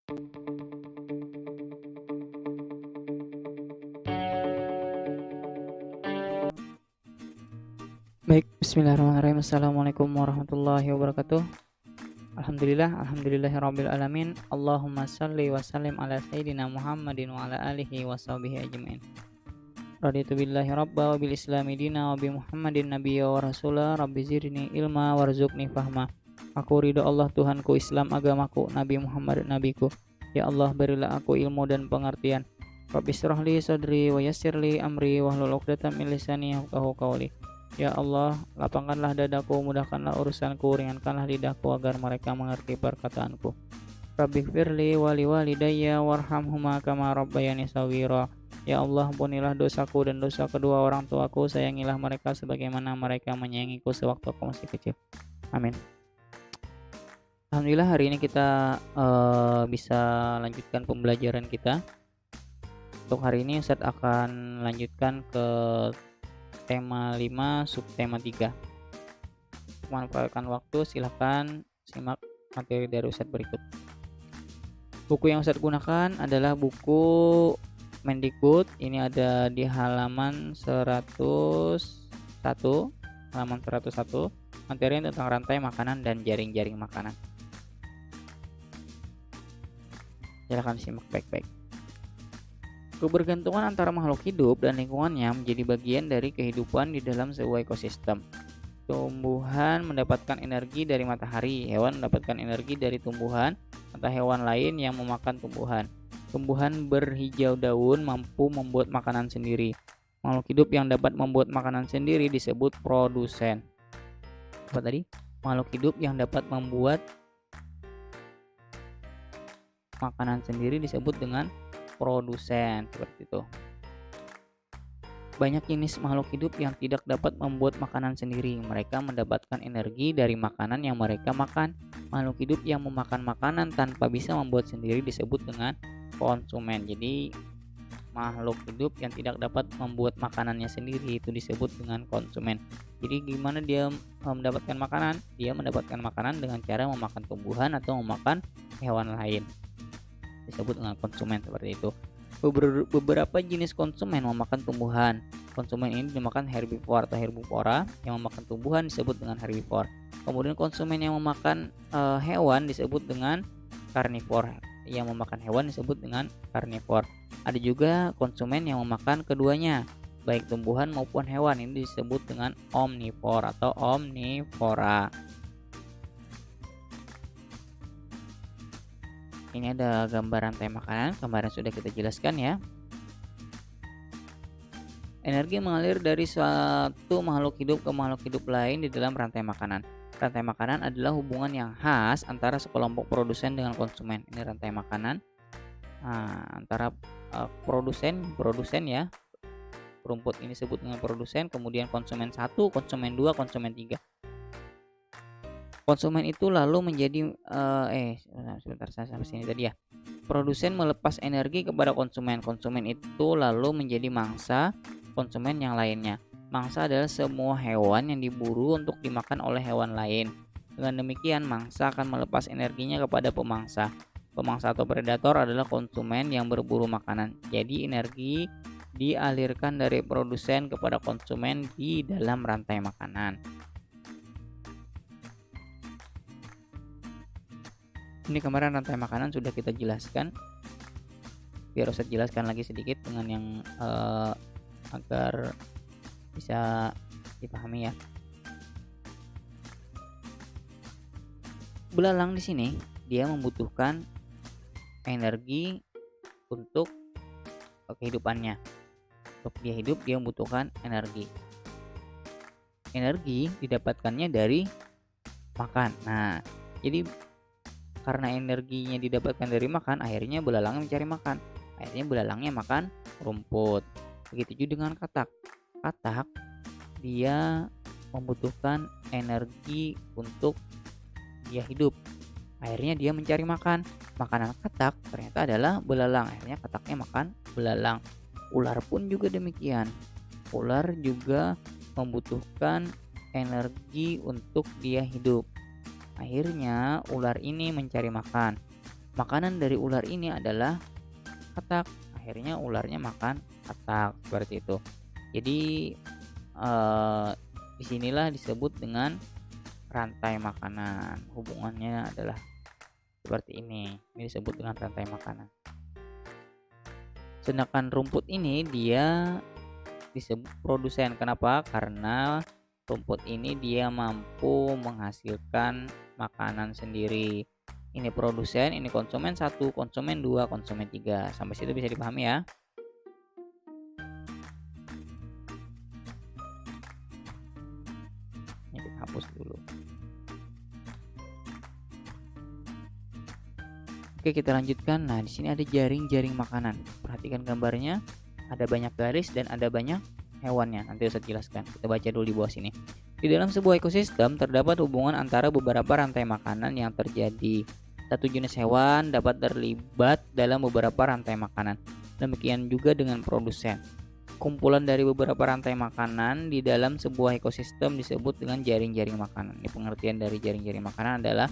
Baik, bismillahirrahmanirrahim. Assalamualaikum warahmatullahi wabarakatuh. Alhamdulillahirabbil alamin. Allahumma shalli wa sallim ala sayyidina Muhammadin wa ala alihi wa sahbihi ajmain. Raditu billahi rabba wa bil islami dina wa bi Muhammadin nabiyya wa rasula. Rabbi zidni ilma warzuqni fahma. Aku ridho Allah Tuhanku, Islam agamaku, Nabi Muhammad nabiku. Ya Allah, berilah aku ilmu dan pengertian. Rabbi shrah li sadri wa yassir li amri wahlul 'uqdatam min lisani yafqahu qawli. Ya Allah, lapangkanlah dadaku, mudahkanlah urusanku, ringankanlah lidahku agar mereka mengerti perkataanku. Rabbi firli wali walidayya warhamhuma kama rabbayani shawira. Ya Allah, ampunilah dosaku dan dosa kedua orang tuaku, sayangilah mereka sebagaimana mereka menyayangiku sewaktu aku masih kecil. Amin. Alhamdulillah hari ini kita bisa lanjutkan pembelajaran kita. Untuk hari ini Ustadz akan lanjutkan ke tema 5 subtema 3. Memanfaatkan waktu, silahkan simak materi dari Ustadz berikut. Buku yang Ustadz gunakan adalah buku Mendikbud. Ini ada di halaman 101. Materi tentang rantai makanan dan jaring-jaring makanan. Silahkan simak baik-baik. Kebergantungan antara makhluk hidup dan lingkungannya menjadi bagian dari kehidupan di dalam sebuah ekosistem. Tumbuhan mendapatkan energi dari matahari, hewan mendapatkan energi dari tumbuhan atau hewan lain yang memakan tumbuhan. Tumbuhan berhijau daun mampu membuat makanan sendiri. Makhluk hidup yang dapat membuat makanan sendiri disebut produsen. Apa tadi? Makhluk hidup yang dapat membuat makanan sendiri disebut dengan produsen, seperti itu. Banyak jenis makhluk hidup yang tidak dapat membuat makanan sendiri. Mereka mendapatkan energi dari makanan yang mereka makan. Makhluk hidup yang memakan makanan tanpa bisa membuat sendiri disebut dengan konsumen. Jadi makhluk hidup yang tidak dapat membuat makanannya sendiri itu disebut dengan konsumen. Jadi gimana dia mendapatkan makanan? Dia mendapatkan makanan dengan cara memakan tumbuhan atau memakan hewan lain, disebut dengan konsumen, seperti itu. Beberapa jenis konsumen memakan tumbuhan. Konsumen ini dimakan herbivora atau herbivora yang memakan tumbuhan disebut dengan herbivore. Kemudian konsumen yang memakan hewan disebut dengan karnivor. Yang memakan hewan disebut dengan karnivor. Ada juga konsumen yang memakan keduanya, baik tumbuhan maupun hewan. Ini disebut dengan omnivor atau omnivora. Ini ada gambar rantai makanan, kemarin sudah kita jelaskan ya. Energi mengalir dari suatu makhluk hidup ke makhluk hidup lain di dalam rantai makanan. Rantai makanan adalah hubungan yang khas antara sekelompok produsen dengan konsumen. Ini rantai makanan antara produsen ya. Rumput ini disebut dengan produsen, kemudian konsumen 1, konsumen 2, konsumen 3. Konsumen itu lalu menjadi sebentar, saya sampai sini tadi ya. Produsen melepas energi kepada konsumen. Konsumen itu lalu menjadi mangsa konsumen yang lainnya. Mangsa adalah semua hewan yang diburu untuk dimakan oleh hewan lain. Dengan demikian, mangsa akan melepas energinya kepada pemangsa. Pemangsa atau predator adalah konsumen yang berburu makanan. Jadi energi dialirkan dari produsen kepada konsumen di dalam rantai makanan. Ini kemarin rantai makanan sudah kita jelaskan. Biar Ustadz jelaskan lagi sedikit dengan yang agar bisa dipahami ya. Belalang di sini dia membutuhkan energi untuk kehidupannya. Untuk dia hidup dia membutuhkan energi. Energi didapatkannya dari makan. Nah, jadi karena energinya didapatkan dari makan, akhirnya belalangnya mencari makan. Akhirnya belalangnya makan rumput. Begitu juga dengan katak. Katak dia membutuhkan energi untuk dia hidup. Akhirnya dia mencari makan. Makanan katak ternyata adalah belalang. Akhirnya kataknya makan belalang. Ular pun juga demikian. Ular juga membutuhkan energi untuk dia hidup. Akhirnya ular ini mencari makan. Makanan dari ular ini adalah katak. Akhirnya ularnya makan katak seperti itu. Jadi disinilah disebut dengan rantai makanan. Hubungannya adalah seperti ini. Ini disebut dengan rantai makanan. Sedangkan rumput ini dia disebut produsen. Kenapa? Karena rumput ini dia mampu menghasilkan makanan sendiri. Ini produsen, ini konsumen 1, konsumen 2, konsumen 3. Sampai situ bisa dipahami ya. Ini kita hapus dulu. Oke, kita lanjutkan. Nah, di sini ada jaring-jaring makanan. Perhatikan gambarnya. Ada banyak garis dan ada banyak hewannya. Nanti saya jelaskan. Kita baca dulu di bawah sini. Di dalam sebuah ekosistem terdapat hubungan antara beberapa rantai makanan yang terjadi. Satu jenis hewan dapat terlibat dalam beberapa rantai makanan. Demikian juga dengan produsen. Kumpulan dari beberapa rantai makanan di dalam sebuah ekosistem disebut dengan jaring-jaring makanan. Ini pengertian dari jaring-jaring makanan adalah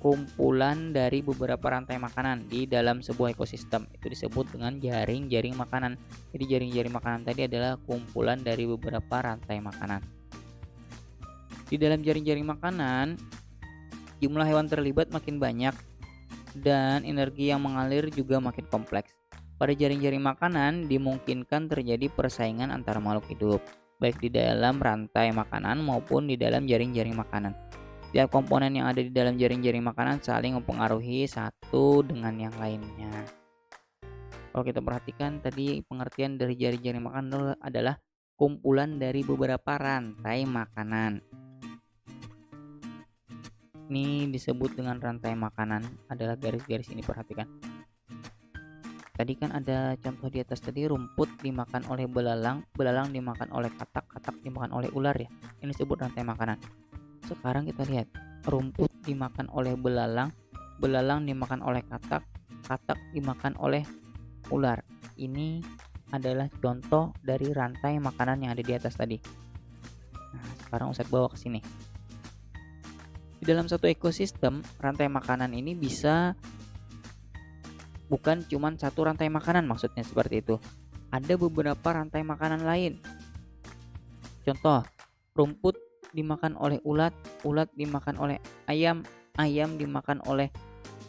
kumpulan dari beberapa rantai makanan di dalam sebuah ekosistem. Itu disebut dengan jaring-jaring makanan. Jadi jaring-jaring makanan tadi adalah kumpulan dari beberapa rantai makanan. Di dalam jaring-jaring makanan, jumlah hewan terlibat makin banyak dan energi yang mengalir juga makin kompleks. Pada jaring-jaring makanan dimungkinkan terjadi persaingan antara makhluk hidup, baik di dalam rantai makanan maupun di dalam jaring-jaring makanan. Setiap komponen yang ada di dalam jaring-jaring makanan saling mempengaruhi satu dengan yang lainnya. Kalau kita perhatikan tadi pengertian dari jaring-jaring makanan adalah kumpulan dari beberapa rantai makanan. Ini disebut dengan rantai makanan adalah garis-garis ini, perhatikan. Tadi kan ada contoh di atas tadi, rumput dimakan oleh belalang, belalang dimakan oleh katak, katak dimakan oleh ular ya. Ini disebut rantai makanan. Sekarang kita lihat, rumput dimakan oleh belalang, belalang dimakan oleh katak, katak dimakan oleh ular. Ini adalah contoh dari rantai makanan yang ada di atas tadi. Nah, sekarang Ustadz bawa ke sini. Di dalam satu ekosistem, rantai makanan ini bisa bukan cuma satu rantai makanan, maksudnya seperti itu. Ada beberapa rantai makanan lain. Contoh, rumput dimakan oleh ulat, ulat dimakan oleh ayam, ayam dimakan oleh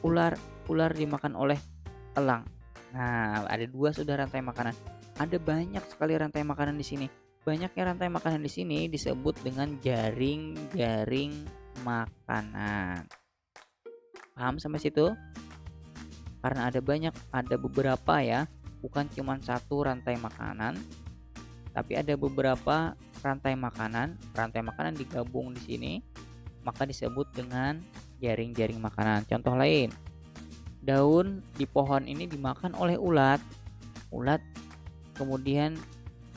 ular, ular dimakan oleh elang. Nah, ada 2 sudah rantai makanan. Ada banyak sekali rantai makanan di sini. Banyaknya rantai makanan di sini disebut dengan jaring-jaring makanan. Paham sampai situ? Karena ada beberapa ya, bukan cuma satu rantai makanan, tapi ada beberapa rantai makanan. Rantai makanan digabung di sini, maka disebut dengan jaring-jaring makanan. Contoh lain, daun di pohon ini dimakan oleh ulat. Ulat kemudian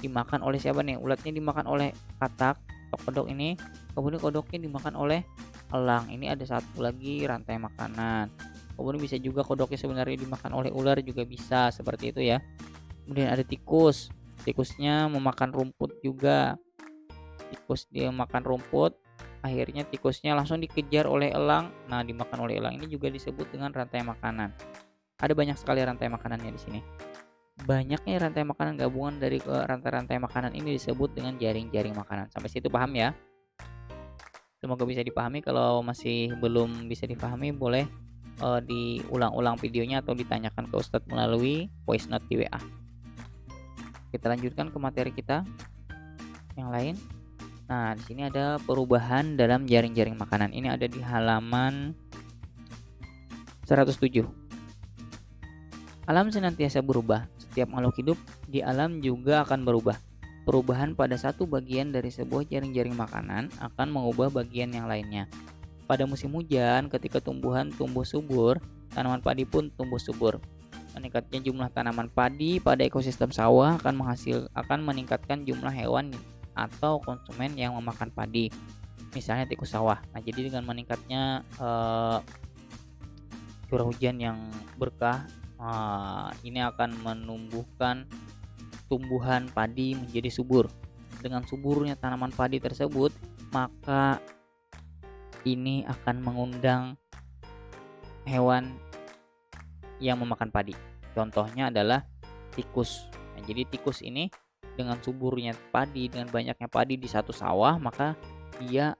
dimakan oleh siapa nih? Ulatnya dimakan oleh katak atau kodok ini, kemudian kodoknya dimakan oleh elang. Ini ada satu lagi rantai makanan. Kemudian bisa juga kodoknya sebenarnya dimakan oleh ular, juga bisa seperti itu ya. Kemudian ada tikus. Tikusnya memakan rumput juga. Tikus dia makan rumput, akhirnya tikusnya langsung dikejar oleh elang. Nah, dimakan oleh elang. Ini juga disebut dengan rantai makanan. Ada banyak sekali rantai makanannya di sini. Banyaknya rantai makanan gabungan dari rantai-rantai makanan ini disebut dengan jaring-jaring makanan. Sampai situ paham ya? Semoga bisa dipahami. Kalau masih belum bisa dipahami, boleh diulang-ulang videonya atau ditanyakan ke Ustadz melalui voice note di WA. Kita lanjutkan ke materi kita yang lain. Nah, di sini ada perubahan dalam jaring-jaring makanan. Ini ada di halaman 107. Alam senantiasa berubah. Setiap makhluk hidup di alam juga akan berubah. Perubahan pada satu bagian dari sebuah jaring-jaring makanan akan mengubah bagian yang lainnya. Pada musim hujan, ketika tumbuhan tumbuh subur, tanaman padi pun tumbuh subur. Meningkatnya jumlah tanaman padi pada ekosistem sawah akan meningkatkan jumlah hewan atau konsumen yang memakan padi, misalnya tikus sawah. Nah, jadi dengan meningkatnya curah hujan yang berkah, ini akan menumbuhkan tumbuhan padi menjadi subur. Dengan suburnya tanaman padi tersebut, maka ini akan mengundang hewan yang memakan padi. Contohnya adalah tikus. Nah, jadi tikus ini dengan suburnya padi, dengan banyaknya padi di satu sawah, maka dia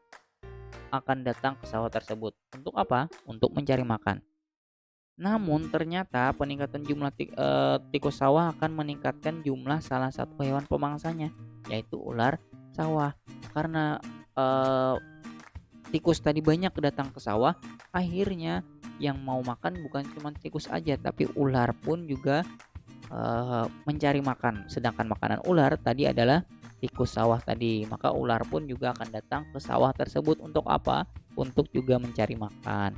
akan datang ke sawah tersebut. Untuk apa? Untuk mencari makan. Namun ternyata peningkatan jumlah tikus sawah akan meningkatkan jumlah salah satu hewan pemangsanya, yaitu ular sawah. Karena eh, tikus tadi banyak datang ke sawah, akhirnya yang mau makan bukan cuma tikus aja, tapi ular pun juga mencari makan. Sedangkan makanan ular tadi adalah tikus sawah tadi, maka ular pun juga akan datang ke sawah tersebut untuk apa? Untuk juga mencari makan.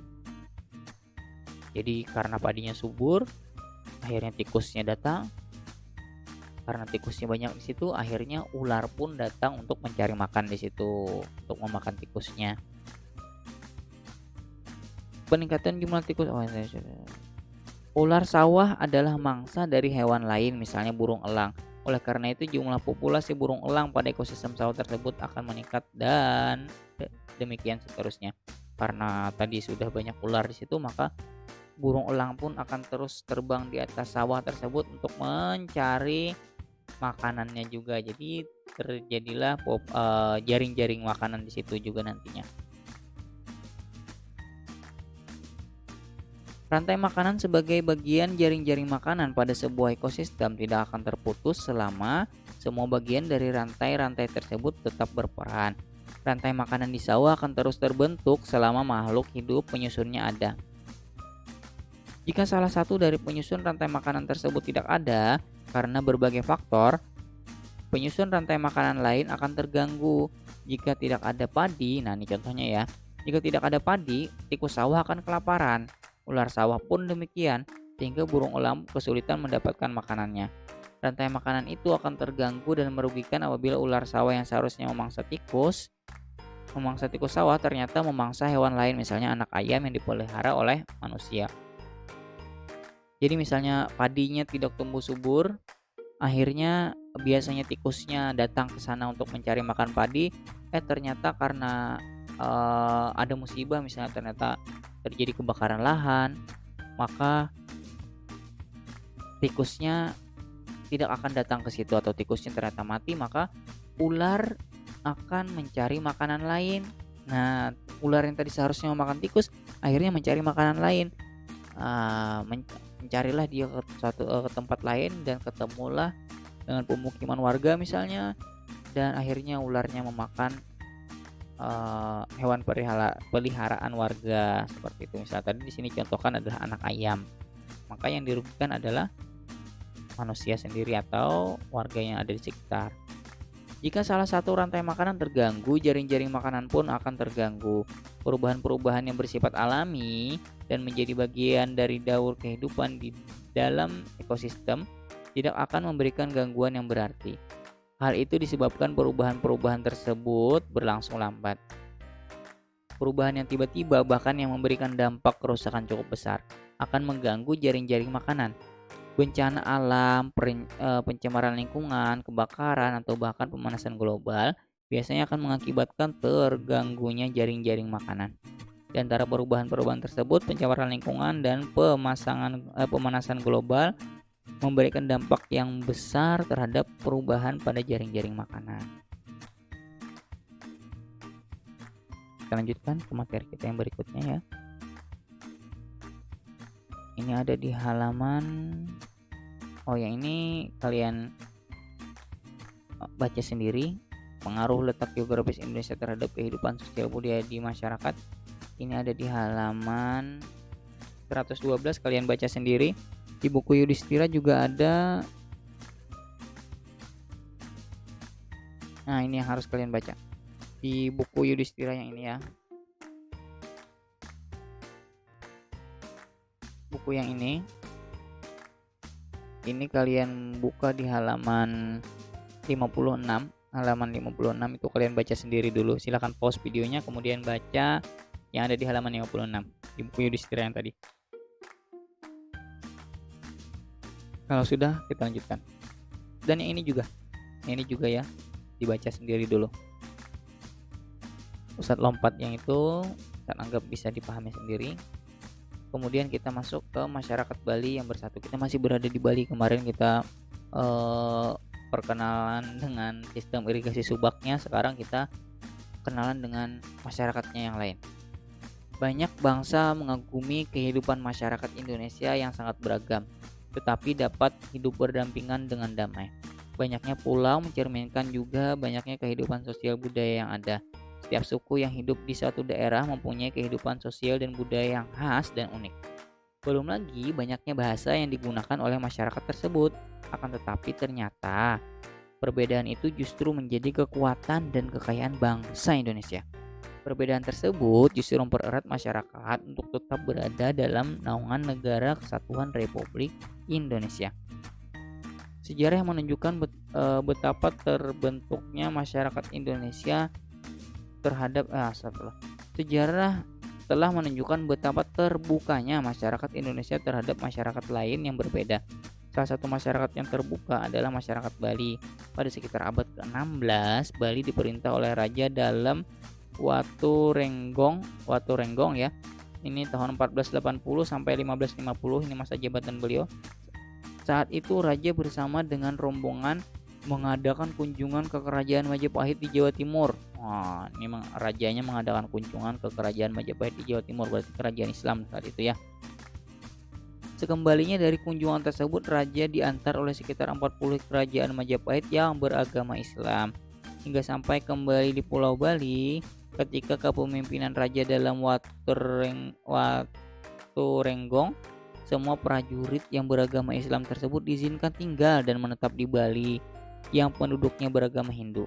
Jadi karena padinya subur, akhirnya tikusnya datang. Karena tikusnya banyak di situ, akhirnya ular pun datang untuk mencari makan di situ, untuk memakan tikusnya. Peningkatan jumlah tikus. Ular sawah adalah mangsa dari hewan lain, misalnya burung elang. Oleh karena itu, jumlah populasi burung elang pada ekosistem sawah tersebut akan meningkat dan demikian seterusnya. Karena tadi sudah banyak ular di situ, maka burung elang pun akan terus terbang di atas sawah tersebut untuk mencari makanannya juga. Jadi terjadilah jaring-jaring makanan di situ juga nantinya. Rantai makanan sebagai bagian jaring-jaring makanan pada sebuah ekosistem tidak akan terputus selama semua bagian dari rantai-rantai tersebut tetap berperan. Rantai makanan di sawah akan terus terbentuk selama makhluk hidup penyusunnya ada. Jika salah satu dari penyusun rantai makanan tersebut tidak ada karena berbagai faktor, penyusun rantai makanan lain akan terganggu. Jika tidak ada padi, nah ini contohnya ya. Jika tidak ada padi, tikus sawah akan kelaparan. Ular sawah pun demikian, sehingga burung elang kesulitan mendapatkan makanannya. Rantai makanan itu akan terganggu dan merugikan apabila ular sawah yang seharusnya memangsa tikus sawah ternyata memangsa hewan lain, misalnya anak ayam yang dipelihara oleh manusia. Jadi misalnya padinya tidak tumbuh subur, akhirnya biasanya tikusnya datang ke sana untuk mencari makan padi, ternyata karena ada musibah, misalnya ternyata terjadi kebakaran lahan, maka tikusnya tidak akan datang ke situ atau tikusnya ternyata mati, maka ular akan mencari makanan lain. Nah, ular yang tadi seharusnya memakan tikus akhirnya mencari makanan lain. Mencarilah dia ke tempat lain dan ketemulah dengan pemukiman warga misalnya, dan akhirnya ularnya memakan hewan peliharaan warga seperti itu. Misal tadi di sini contohkan adalah anak ayam, maka yang dirugikan adalah manusia sendiri atau warga yang ada di sekitar. Jika salah satu rantai makanan terganggu, jaring-jaring makanan pun akan terganggu. Perubahan-perubahan yang bersifat alami dan menjadi bagian dari daur kehidupan di dalam ekosistem tidak akan memberikan gangguan yang berarti. Hal itu disebabkan perubahan-perubahan tersebut berlangsung lambat. Perubahan yang tiba-tiba bahkan yang memberikan dampak kerusakan cukup besar akan mengganggu jaring-jaring makanan. Bencana alam, pencemaran lingkungan, kebakaran, atau bahkan pemanasan global biasanya akan mengakibatkan terganggunya jaring-jaring makanan. Di antara perubahan-perubahan tersebut, pencemaran lingkungan dan pemanasan global memberikan dampak yang besar terhadap perubahan pada jaring-jaring makanan. Kita lanjutkan ke materi kita yang berikutnya ya. Ini ada di halaman yang ini kalian baca sendiri. Pengaruh letak geografis Indonesia terhadap kehidupan sosial budaya di masyarakat. Ini ada di halaman 112, kalian baca sendiri. Di buku Yudhistira juga ada. Nah, ini yang harus kalian baca. Di buku Yudhistira yang ini ya. Buku yang ini kalian buka di halaman 56. Halaman 56 itu kalian baca sendiri dulu. Silahkan pause videonya kemudian baca yang ada di halaman 56 di buku Yudhistira yang tadi. Kalau sudah, kita lanjutkan. Dan yang ini juga ya, dibaca sendiri dulu. Ustadz lompat yang itu Ustadz anggap bisa dipahami sendiri. Kemudian kita masuk ke masyarakat Bali yang bersatu. Kita masih berada di Bali. Kemarin kita eh, perkenalan dengan sistem irigasi subaknya. Sekarang kita kenalan dengan masyarakatnya yang lain. Banyak bangsa mengagumi kehidupan masyarakat Indonesia yang sangat beragam, tetapi dapat hidup berdampingan dengan damai. Banyaknya pulau mencerminkan juga banyaknya kehidupan sosial budaya yang ada. Setiap suku yang hidup di suatu daerah mempunyai kehidupan sosial dan budaya yang khas dan unik. Belum lagi banyaknya bahasa yang digunakan oleh masyarakat tersebut. Akan tetapi ternyata perbedaan itu justru menjadi kekuatan dan kekayaan bangsa Indonesia. Perbedaan tersebut justru mempererat masyarakat untuk tetap berada dalam naungan Negara Kesatuan Republik Indonesia. Sejarah yang menunjukkan betapa terbentuknya masyarakat Indonesia terhadap sejarah telah menunjukkan betapa terbukanya masyarakat Indonesia terhadap masyarakat lain yang berbeda. Salah satu masyarakat yang terbuka adalah masyarakat Bali. Pada sekitar abad ke-16, Bali diperintah oleh Raja dalam Watu Renggong ya. Ini tahun 1480 sampai 1550, ini masa jabatan beliau. Saat itu raja bersama dengan rombongan mengadakan kunjungan ke kerajaan Majapahit di Jawa Timur. Wah, ini rajanya mengadakan kunjungan ke kerajaan Majapahit di Jawa Timur, berarti kerajaan Islam saat itu ya. Sekembalinya dari kunjungan tersebut, raja diantar oleh sekitar 40 kerajaan Majapahit yang beragama Islam. Hingga sampai kembali di Pulau Bali, ketika kepemimpinan raja dalam Watu Renggong, semua prajurit yang beragama Islam tersebut diizinkan tinggal dan menetap di Bali yang penduduknya beragama Hindu.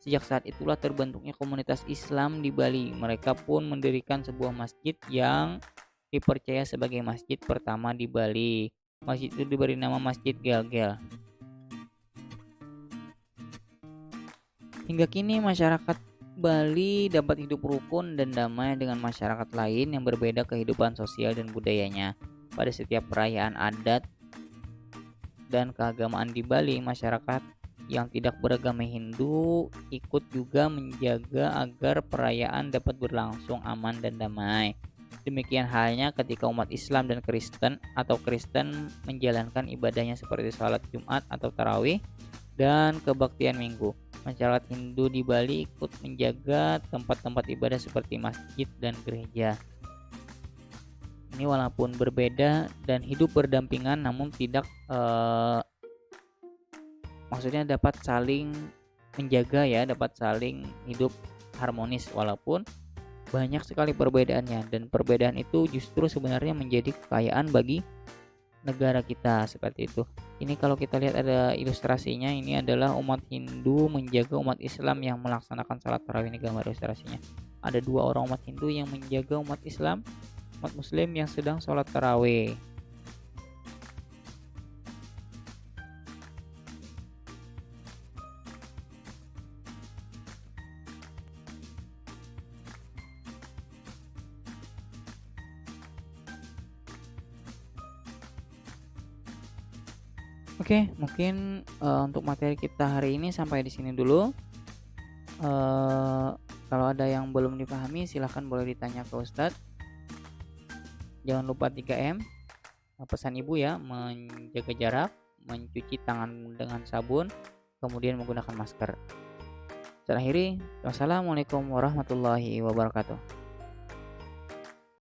Sejak saat itulah terbentuknya komunitas Islam di Bali. Mereka pun mendirikan sebuah masjid yang dipercaya sebagai masjid pertama di Bali. Masjid itu diberi nama Masjid Gel-Gel. Hingga kini masyarakat Bali dapat hidup rukun dan damai dengan masyarakat lain yang berbeda kehidupan sosial dan budayanya. Pada setiap perayaan adat dan keagamaan di Bali, masyarakat yang tidak beragama Hindu ikut juga menjaga agar perayaan dapat berlangsung aman dan damai. Demikian halnya ketika umat Islam dan Kristen menjalankan ibadahnya seperti salat Jumat atau tarawih dan kebaktian minggu. Masyarakat Hindu di Bali ikut menjaga tempat-tempat ibadah seperti masjid dan gereja. Ini walaupun berbeda dan hidup berdampingan, namun tidak maksudnya dapat saling menjaga ya, dapat saling hidup harmonis walaupun banyak sekali perbedaannya, dan perbedaan itu justru sebenarnya menjadi kekayaan bagi negara kita seperti itu. Ini kalau kita lihat ada ilustrasinya, ini adalah umat Hindu menjaga umat Islam yang melaksanakan salat tarawih. Ini gambar ilustrasinya. Ada dua orang umat Hindu yang menjaga umat Islam, umat Muslim yang sedang sholat tarawih. Oke, mungkin untuk materi kita hari ini sampai di sini dulu. Kalau ada yang belum dipahami, silahkan boleh ditanya ke Ustadz. Jangan lupa 3M, pesan ibu ya, menjaga jarak, mencuci tangan dengan sabun, kemudian menggunakan masker. Saya akhiri, wassalamualaikum warahmatullahi wabarakatuh.